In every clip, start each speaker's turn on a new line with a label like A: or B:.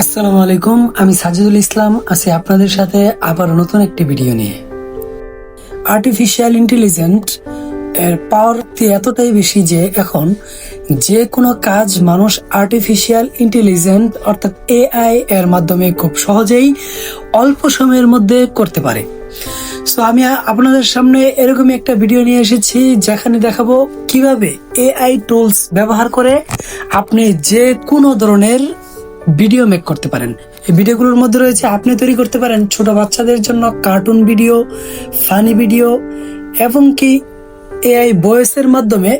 A: আসসালামু আলাইকুম, আমি সাজিদুল ইসলাম আছি আপনাদের সাথে আবার নতুন একটি ভিডিও নিয়ে। আর্টিফিশিয়াল ইন্টেলিজেন্স এর পাওয়ার এতটাই বেশি যে এখন যে কোনো কাজ মানুষ আর্টিফিশিয়াল ইন্টেলিজেন্স অর্থাৎ এআই এর মাধ্যমে খুব সহজেই অল্প সময়ের মধ্যে করতে পারে। সো আমি আপনাদের সামনে এরকমই একটা ভিডিও নিয়ে এসেছি যেখানে দেখাবো কিভাবে এআই টুলস ব্যবহার করে আপনি যে কোনো ধরনের ভিডিও মেক করতে পারেন। এই ভিডিওগুলোর মধ্যে রয়েছে আপনি তৈরি করতে পারেন ছোট বাচ্চাদের জন্য কার্টুন ভিডিও, ফানি ভিডিও এবং কি এআই ভয়েসের মাধ্যমে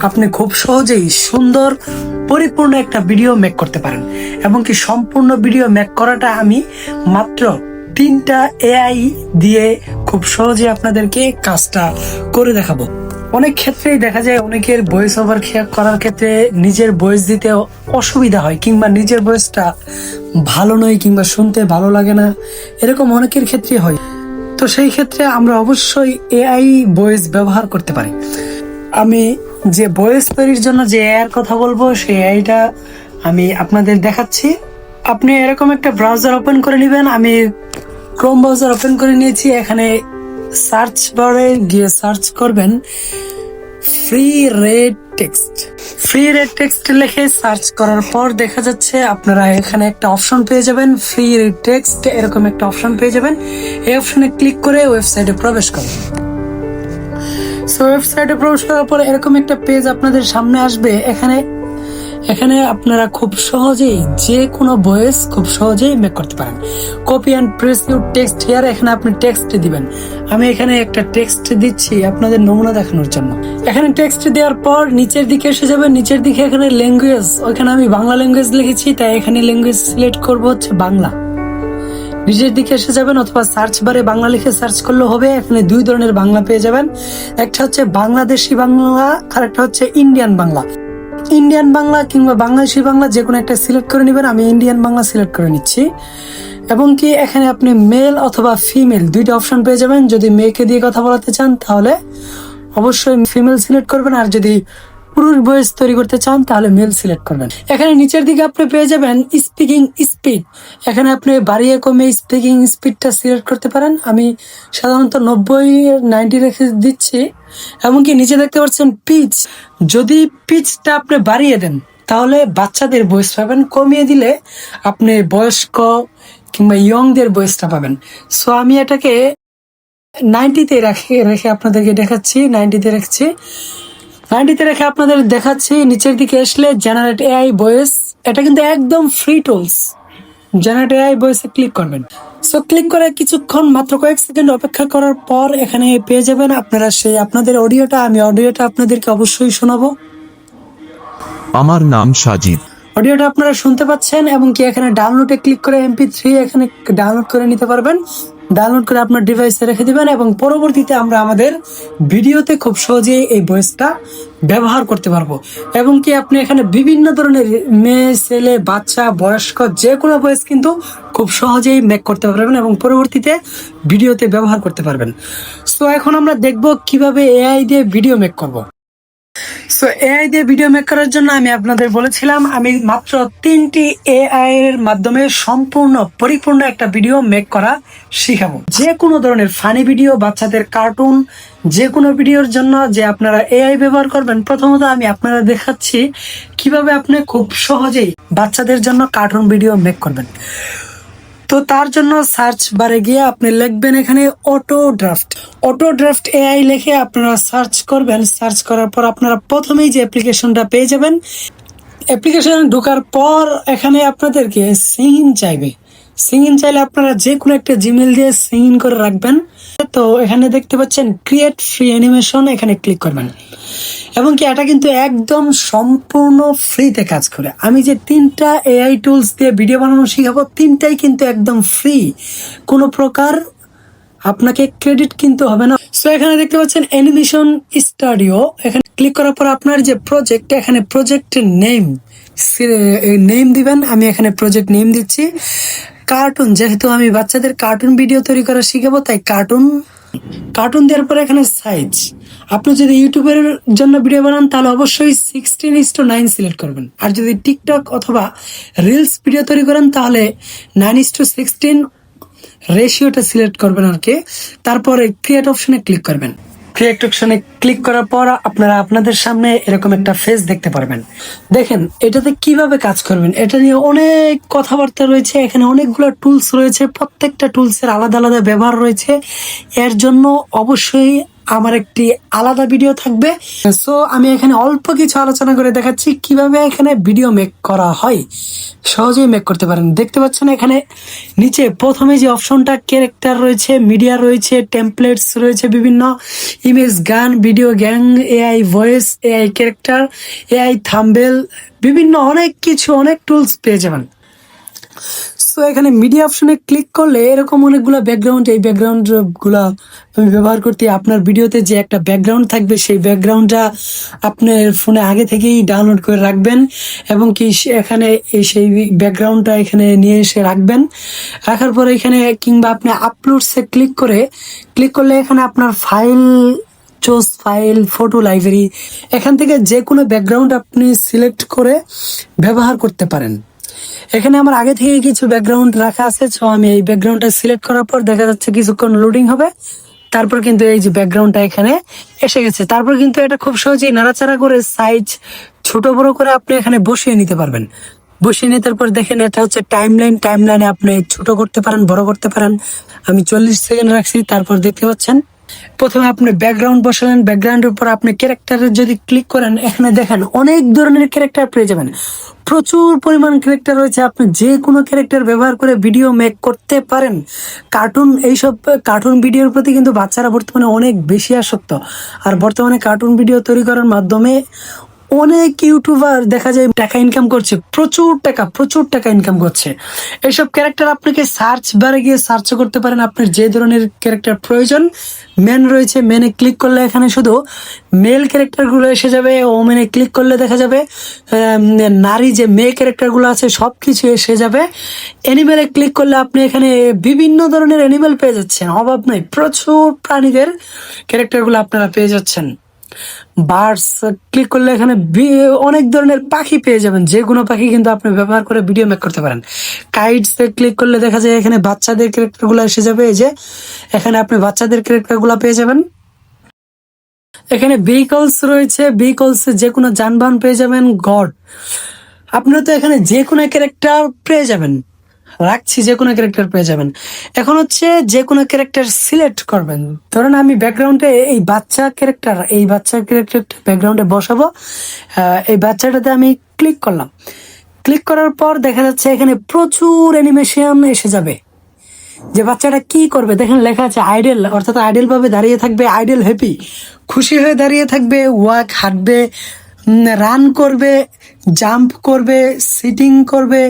A: আপনি খুব সহজেই সুন্দর পরিপূর্ণ একটা ভিডিও মেক করতে পারেন। এবং কি সম্পূর্ণ ভিডিও মেক করাটা আমি মাত্র 3টা এআই দিয়ে খুব সহজে আপনাদেরকে কাজটা করে দেখাবো। অনেক ক্ষেত্রেই দেখা যায় অনেকের ভয়েস ওভার করার ক্ষেত্রে নিজের ভয়েস দিতে অসুবিধা হয়, কিংবা নিজের ভয়েসটা ভালো নয় কিংবা শুনতে ভালো লাগে না, এরকম অনেকের ক্ষেত্রে হয়। তো সেই ক্ষেত্রে আমরা অবশ্যই এআই ভয়েস ব্যবহার করতে পারি। আমি যে ভয়েস তৈরির জন্য যে এআই এর কথা বলবো সেই এআইটা আমি আপনাদের দেখাচ্ছি। আপনি এরকম একটা ব্রাউজার ওপেন করে নেবেন। আমি ক্রোম ব্রাউজার ওপেন করে নিয়েছি। এখানে সার্চ বারে গিয়ে সার্চ করবেন free red text. Free red text লিখে সার্চ করার পর দেখা যাচ্ছে আপনারা এখানে একটা অপশন পেয়ে যাবেন, ফ্রি রেড টেক্সট, এরকম একটা অপশন পেয়ে যাবেন। এই অপশনে ক্লিক করে ওয়েবসাইটে প্রবেশ করুন। সো ওয়েবসাইটে প্রবেশ করার পর এরকম একটা পেজ আপনাদের সামনে আসবে। এখানে আপনারা খুব সহজেই যে কোনো ভয়েস খুব সহজেই মেক করতে পারেন। Copy and press your text here, এখানে আপনি টেক্সট দিবেন। আমি এখানে একটা টেক্সট দিচ্ছি আপনাদের নমুনা দেখানোর জন্য। এখানে টেক্সট দেওয়ার পর নিচের দিকে এসে যাবেন। নিচের দিকে এখানে ল্যাঙ্গুয়েজ, ওইখানে আমি বাংলা ল্যাঙ্গুয়েজ লিখেছি, তাই এখানে ল্যাঙ্গুয়েজ সিলেক্ট করবো হচ্ছে বাংলা। নিচের দিকে এসে যাবেন অথবা সার্চ বারে বাংলা লিখে সার্চ করলে হবে। এখানে 2 ধরনের বাংলা পেয়ে যাবেন, একটা হচ্ছে বাংলাদেশি বাংলা আর একটা হচ্ছে ইন্ডিয়ান বাংলা। ইন্ডিয়ান বাংলা কিংবা বাংলাদেশি বাংলা যে কোনো একটা সিলেক্ট করে নেবেন। আমি ইন্ডিয়ান বাংলা সিলেক্ট করে নিচ্ছি। এবং কি এখানে আপনি মেল অথবা ফিমেল 2টা অপশন পেয়ে যাবেন। যদি মেয়েকে দিয়ে কথা বলাতে চান তাহলে অবশ্যই ফিমেল সিলেক্ট করবেন, আর যদি পুরুষ ভয়েস তৈরি করতে চান তাহলে মেল সিলেক্ট করবেন। এখানে নিচের দিকে আপনি পেয়ে যাবেন স্পিকিং স্পিড। এখানে আপনি বাড়িয়ে কমে স্পিকিং স্পিডটা সিলেক্ট করতে পারেন। আমি সাধারণত 90 রেখে দিচ্ছি। এমনকি নিচে দেখতে পাচ্ছেন পিচ, যদি পিচটা আপনি বাড়িয়ে দেন তাহলে বাচ্চাদের ভয়েস পাবেন, কমিয়ে দিলে আপনি বয়স্ক কিংবা ইয়ংদের ভয়েসটা পাবেন। সো আমি এটাকে 90তে রেখে আপনাদেরকে দেখাচ্ছি। 90তে রেখেছি। 90তে রেখে আপনাদের দেখাচ্ছি। নিচের দিকে আসলে জেনারেট এআই ভয়েস, এটা কিন্তু একদম ফ্রি টুলস। জেনারেট এআই ভয়েসে ক্লিক করবেন। সো ক্লিক করে কিছুক্ষণ মাত্র কয়েক সেকেন্ড অপেক্ষা করার পর এখানে পেয়ে যাবেন আপনারা সেই আপনাদের অডিওটা। আমি অডিওটা আপনাদেরকে অবশ্যই শোনাবো।
B: আমার নাম সাজিদ।
A: অডিওটা আপনারা শুনতে পাচ্ছেন। এবং কি এখানে ডাউনলোডে ক্লিক করে MP3 এখানে ডাউনলোড করে নিতে পারবেন। ডাউনলোড করে আপনার ডিভাইসে রেখে দিবেন এবং পরবর্তীতে আমরা আমাদের ভিডিওতে খুব সহজেই এই ভয়েসটা ব্যবহার করতে পারবো। এবং কি আপনি এখানে বিভিন্ন ধরনের মেয়ে, ছেলে, বাচ্চা, বয়স্ক যে কোনো ভয়েস কিন্তু খুব সহজেই মেক করতে পারবেন এবং পরবর্তীতে ভিডিওতে ব্যবহার করতে পারবেন। সো এখন আমরা দেখব কিভাবে এআই দিয়ে ভিডিও মেক করব। সো এআই দিয়ে ভিডিও মেক করার জন্য আমি আপনাদের বলেছিলাম আমি মাত্র 3টি এআই এর মাধ্যমে সম্পূর্ণ পরিপূর্ণ একটা ভিডিও মেক করা শিখাবো। যে কোনো ধরনের ফানি ভিডিও, বাচ্চাদের কার্টুন, যে কোনো ভিডিওর জন্য যে আপনারা এআই ব্যবহার করবেন। প্রথমত আমি আপনারা দেখাচ্ছি কিভাবে আপনি খুব সহজেই বাচ্চাদের জন্য কার্টুন ভিডিও মেক করবেন। তো তার জন্য সার্চ বারে গিয়ে আপনি লিখবেন এখানে অটো ড্রাফট এআই লিখে আপনারা সার্চ করবেন। সার্চ করার পর আপনারা প্রথমেই যে অ্যাপ্লিকেশনটা পেয়ে যাবেন। অ্যাপ্লিকেশনে ঢোকার পর এখানে আপনাদেরকে সিং ইন চাইলে আপনারা যে কোনো একটা জিমেল দিয়ে সিং ইন করে রাখবেন। তো এখানে দেখতে পাচ্ছেন ক্রিয়েট ফ্রি অ্যানিমেশন, এখানে ক্লিক করবেন। এবং কি এটা কিন্তু একদম সম্পূর্ণ ফ্রিতে কাজ করে। আমি যে 3টা এআই টুলস দিয়ে ভিডিও বানানো শিখাবো 3টাই কিন্তু একদম ফ্রি, কোনো প্রকার আপনাকে ক্রেডিট কিনতে হবে না। সো এখানে দেখতে পাচ্ছেন অ্যানিমেশন স্টুডিও, এখানে ক্লিক করার পর আপনার যে প্রজেক্ট, এখানে প্রজেক্টের নেম দিবেন। আমি এখানে প্রজেক্ট নেম দিচ্ছি কার্টুন, যেহেতু আমি বাচ্চাদের কার্টুন ভিডিও তৈরি করা শিখাবো তাই কার্টুন দেওয়ার পরে এখানে সাইজ আপনি যদি ইউটিউবের জন্য ভিডিও বানান তাহলে অবশ্যই 16:9 সিলেক্ট করবেন, আর যদি টিকটক অথবা রিলস ভিডিও তৈরি করেন তাহলে 9:16 রেশিওটা সিলেক্ট করবেন আর কি। তারপরে ক্রিয়েট অপশনে ক্লিক করবেন। ক্রিয়েট অপশনে ক্লিক করার পর আপনারা আপনাদের সামনে এরকম একটা ফেস দেখতে পারবেন। দেখেন এটাতে কিভাবে কাজ করবেন, এটা নিয়ে অনেক কথাবার্তা রয়েছে, এখানে অনেকগুলো টুলস রয়েছে, প্রত্যেকটা টুলসের আলাদা আলাদা ব্যবহার রয়েছে। এর জন্য অবশ্যই আমার একটি আলাদা ভিডিও থাকবে। সো আমি এখানে অল্প কিছু আলোচনা করে দেখাচ্ছি কিভাবে এখানে ভিডিও মেক করা হয়, সহজেই মেক করতে পারেন। দেখতে পাচ্ছেন এখানে নিচে প্রথমে যে অপশনটা ক্যারেক্টার রয়েছে, মিডিয়া রয়েছে, টেমপ্লেটস রয়েছে, বিভিন্ন ইমেজ, গান, video, gang, AI voice, AI character, AI thumbnail, বিভিন্ন অনেক কিছু, অনেক টুলস পেয়ে যাবেন। সো এখানে মিডিয়া অপশনে ক্লিক করলে এরকম অনেকগুলো ব্যাকগ্রাউন্ড, এই ব্যাকগ্রাউন্ড গুলা আমি ব্যবহার করতে, আপনার ভিডিওতে যে একটা ব্যাকগ্রাউন্ড থাকবে সেই ব্যাকগ্রাউন্ডটা আপনার ফোনে আগে থেকেই ডাউনলোড করে রাখবেন, এবং কি এখানে সেই ব্যাকগ্রাউন্ডটা এখানে নিয়ে এসে রাখবেন। রাখার পরে এখানে কিংবা আপনি আপলোডসে ক্লিক করলে এখানে আপনার file, choose file, photo library, এখান থেকে যে কোনো ব্যাকগ্রাউন্ড আপনি সিলেক্ট করে ব্যবহার করতে পারেন। এখানে আমার আগে থেকে কিছু ব্যাকগ্রাউন্ড রাখা আছে, সো আমি এই ব্যাকগ্রাউন্ডটা সিলেক্ট করার পর দেখা যাচ্ছে কিছুক্ষণ লোডিং হবে, তারপর কিন্তু এই যে ব্যাকগ্রাউন্ডটা এখানে এসে গেছে। তারপর কিন্তু এটা খুব সহজেই নাড়াচাড়া করে সাইজ ছোট বড় করে আপনি এখানে বসিয়ে নিতে পারবেন। বসিয়ে নিতে পর দেখেন এটা হচ্ছে টাইমলাইনে আপনি ছোট করতে পারেন, বড় করতে পারেন। আমি 40 সেকেন্ড রাখছি। তারপর দেখতে পাচ্ছেন প্রথমে আপনি ব্যাকগ্রাউন্ড বসালেন, ব্যাকগ্রাউন্ডের উপর আপনি ক্যারেক্টারের যদি ক্লিক করেন, এখানে দেখেন অনেক ধরনের ক্যারেক্টার পেয়ে যাবেন, প্রচুর পরিমাণ ক্যারেক্টার রয়েছে। আপনি যে কোনো ক্যারেক্টার ব্যবহার করে ভিডিও মেক করতে পারেন। কার্টুন, এইসব কার্টুন ভিডিওর প্রতি কিন্তু বাচ্চারা বর্তমানে অনেক বেশি আসক্ত, আর বর্তমানে কার্টুন ভিডিও তৈরি করার মাধ্যমে অনেক ইউটিউবার দেখা যায় টাকা ইনকাম করছে, প্রচুর টাকা ইনকাম করছে। এইসব ক্যারেক্টার আপনাকে সার্চ বারে গিয়ে সার্চ করতে পারেন, আপনার যে ধরনের ক্যারেক্টার প্রয়োজন। মেন রয়েছে, মেনে ক্লিক করলে এখানে শুধু মেল ক্যারেক্টারগুলো এসে যাবে। ওমেনে ক্লিক করলে দেখা যাবে নারী যে মেয়ে ক্যারেক্টারগুলো আছে সব কিছু এসে যাবে। অ্যানিমেলে ক্লিক করলে আপনি এখানে বিভিন্ন ধরনের অ্যানিমেল পেয়ে যাচ্ছেন, অভাব নাই, প্রচুর প্রাণীদের ক্যারেক্টারগুলো আপনারা পেয়ে যাচ্ছেন। বার্ডস ক্লিক করলে এখানে অনেক ধরনের পাখি পেয়ে যাবেন, যে কোনো পাখি কিন্তু আপনি ব্যবহার করে ভিডিও মেক করতে পারেন। কাইটস ক্লিক করলে দেখা যায় এখানে বাচ্চাদের ক্যারেক্টারগুলো এসে যাবে, এই যে এখানে আপনি বাচ্চাদের ক্যারেক্টারগুলো পেয়ে যাবেন। এখানে ভেহিকলস রয়েছে, ভেহিকলস যে কোনো যানবাহন পেয়ে যাবেন। গড, আপনারা তো এখানে যে কোনো ক্যারেক্টার পেয়ে যাবেন, রাখছি যে কোনো ক্যারেক্টার পেয়ে যাবেন। এখন হচ্ছে যে কোনো ক্যারেক্টার সিলেক্ট করবেন। ধরেন আমি ব্যাকগ্রাউন্ডে এই বাচ্চা ক্যারেক্টারটা ব্যাকগ্রাউন্ডে বসাবো। এই বাচ্চাটাতে আমি ক্লিক করলাম। ক্লিক করার পর দেখা যাচ্ছে এখানে প্রচুর অ্যানিমেশন এসে যাবে। যে বাচ্চাটা কি করবে দেখেন, লেখা আছে আইডেল, অর্থাৎ আইডেল ভাবে দাঁড়িয়ে থাকবে, আইডেল হ্যাপি, খুশি হয়ে দাঁড়িয়ে থাকবে, ওয়াক হাঁটবে, রান করবে, জাম্প করবে, সিটিং করবে,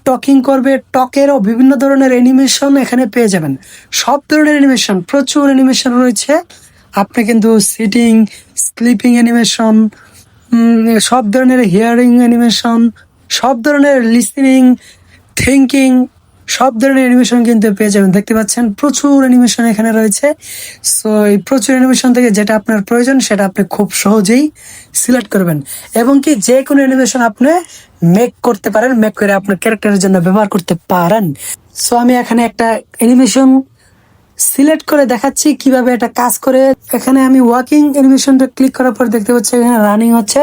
A: টকিং করবে। টকেরও বিভিন্ন ধরনের অ্যানিমেশন এখানে পেয়ে যাবেন, সব ধরনের অ্যানিমেশন, প্রচুর অ্যানিমেশন রয়েছে। আপনি কিন্তু সিটিং, স্লিপিং অ্যানিমেশন, সব ধরনের হিয়ারিং অ্যানিমেশন, সব ধরনের লিসনিং, থিঙ্কিং, সব ধরনের অ্যানিমেশন কিন্তু পেয়ে যাবেন। দেখতে পাচ্ছেন প্রচুর অ্যানিমেশন এখানে রয়েছে। সো এই প্রচুর অ্যানিমেশন থেকে যেটা আপনার প্রয়োজন সেটা আপনি খুব সহজেই সিলেক্ট করবেন, এবং কি যে কোনো অ্যানিমেশন আপনি মেক করতে পারেন, মেক করে আপনার ক্যারেক্টারের জন্য ব্যবহার করতে পারেন। সো আমি এখানে একটা অ্যানিমেশন সিলেক্ট করে দেখাচ্ছি কিভাবে এটা কাজ করে। এখানে আমি ওয়াকিং অ্যানিমেশনটা ক্লিক করার পর দেখতে পাচ্ছি এখানে রানিং হচ্ছে।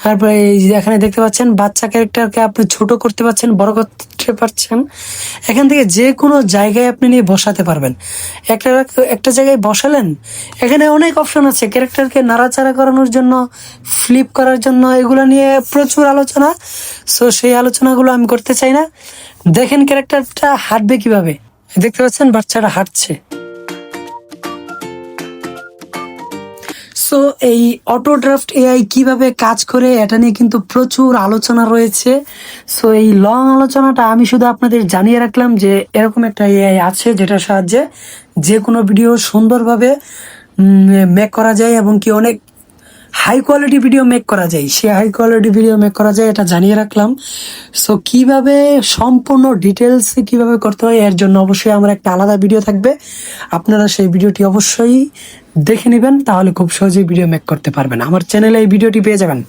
A: তারপরে এই যে এখানে দেখতে পাচ্ছেন বাচ্চা ক্যারেক্টারকে আপনি ছোট করতে পারছেন, বড় করতে পারছেন। এখান থেকে যে কোনো জায়গায় আপনি নিয়ে বসাতে পারবেন। একটা জায়গায় বসালেন, এখানে অনেক অপশন আছে ক্যারেক্টারকে নাড়াচাড়া করানোর জন্য, ফ্লিপ করার জন্য, এগুলো নিয়ে প্রচুর আলোচনা। সো সেই আলোচনাগুলো আমি করতে চাই না। দেখেন ক্যারেক্টারটা হাঁটবে কিভাবে, দেখতে পাচ্ছেন বাচ্চাটা হাঁটছে। সো এই অটো ড্রাফট এআই কিভাবে কাজ করে এটা নিয়ে কিন্তু প্রচুর আলোচনা রয়েছে। সো এই লং আলোচনাটা আমি শুধু আপনাদের জানিয়ে রাখলাম যে এরকম একটা এআই আছে যেটার সাহায্যে যে কোনো ভিডিও সুন্দরভাবে মেক করা যায়, এবং কি অনেক হাই কোয়ালিটি ভিডিও মেক করা যায়, সে হাই কোয়ালিটি ভিডিও মেক করা যায়, এটা জানিয়ে রাখলাম। সো কিভাবে সম্পূর্ণ ডিটেলস কিভাবে করতে হয় এর জন্য অবশ্যই আমার একটা আলাদা ভিডিও থাকবে, আপনারা সেই ভিডিওটি অবশ্যই দেখে নেবেন, তাহলে খুব সহজেই ভিডিও মেক করতে পারবেন। আমার চ্যানেলে এই ভিডিওটি পেয়ে যাবেন।